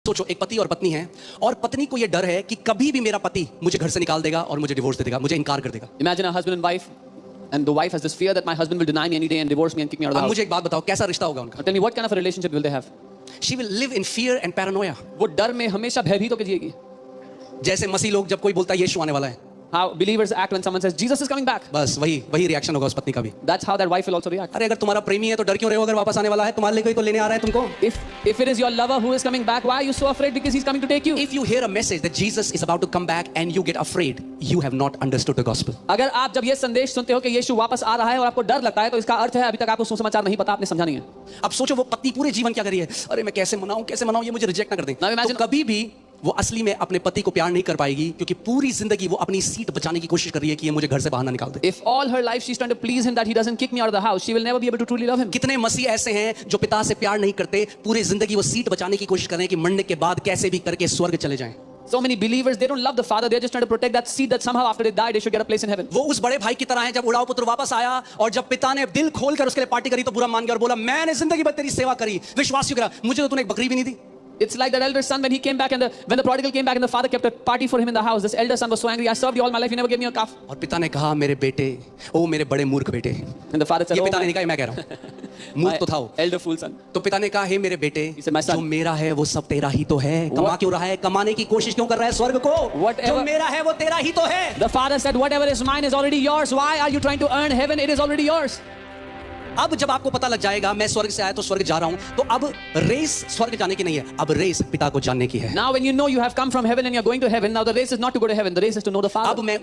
सोचो, एक पति और पत्नी है और पत्नी को यह डर है कि कभी भी मेरा पति मुझे घर से निकाल देगा और मुझे डिवोर्स दे देगा, मुझे इनकार कर देगा। Imagine a husband and wife, and the wife has this fear that my husband will deny me any day and divorce me and kick me out of the अब house. मुझे एक बात बताओ, कैसा रिश्ता होगा उनका? Now tell me, what kind of a relationship will they have? She will live in fear and paranoia. वो डर में हमेशा भयभीत होकर जिएगी। जैसे मसीह लोग जब कोई बोलता है यीशु आने वाला है, How believers act when someone says Jesus is coming back. बस वही रिएक्शन होगा उस पत्नी का भी। That's how that wife will also react. अरे अगर तुम्हारा प्रेमी है तो डर क्यों रहे हो? अगर वापस आने वाला है, तुम्हारे लिए कोई तो लेने आ रहा है तुमको। If it is your lover who is coming back, why are you so afraid? Because he's coming to take you. If you hear a message that Jesus is about to come back and you get afraid, you have not understood the gospel. अगर आप जब ये संदेश सुनते हो कि यीशु वापस आ रहा है और आपको डर लगता है, तो इसका अर्थ है अभी तक आपको सुसमाचार नहीं पता, आपने समझा नहीं है। अब सोचो, वो पत्नी पूरे जीवन क्या करी है? अरे मैं कैसे मनाऊं, ये मुझे रिजेक्ट ना कर दें। तो कभी भी वो असली में अपने पति को प्यार नहीं कर पाएगी, क्योंकि पूरी जिंदगी वो अपनी सीट बचाने की कोशिश कर रही है कि ये मुझे घर से बाहर ना निकाल दे। If all her life she's trying to please him that he doesn't kick me out of the house, she will never be able to truly love him. कितने मसीह ऐसे हैं जो पिता से प्यार नहीं करते, पूरी जिंदगी वो सीट बचाने की कोशिश कर रहे हैं कि मरने के बाद कैसे भी करके स्वर्ग चले जाएं। So many believers, they don't love the father, they're just trying to protect that seed that somehow after they die they should get a place in heaven. वो उस बड़े भाई की तरह है, जब उड़ाऊ पुत्र वापस आया और जब पिता ने दिल खोलकर उसके लिए पार्टी करी तो बुरा मान गया और बोला, मैंने जिंदगी भर तेरी सेवा करी, विश्वास क्यों करा, मुझे तो तूने एक बकरी भी नहीं दी। It's like that elder son when he came back and when the prodigal came back and the father kept a party for him in the house. This elder son was so angry. I served you all my life, you never gave me a calf. और पिता ने कहा, मेरे बेटे, ओ मेरे बड़े मूर्ख बेटे। And the father said, ये oh, पिता ने नहीं कहा, मैं कह रहा हूँ, मूर्ख तो था वो। elder fool son. तो पिता ने कहा, हे मेरे बेटे, said, "My son." जो मेरा है वो सब तेरा ही तो है, कमा क्यों रहा है, कमाने की कोशिश क्यों कर रहा है स्वर्ग को? जो मेरा है वो तेरा ही तो है। The father said, whatever is mine is already yours. Why are you trying to earn heaven? It is already yours. अब जब आपको पता लग जाएगा मैं स्वर्ग से आया तो स्वर्ग जा रहा हूं, तो अब रेस स्वर्ग जाने की नहीं है, अब रेस पिता को जानने की है। Now when you know you have come from heaven and you're going to heaven, now the race is not to go to heaven, the race is to know the Father. अब मैं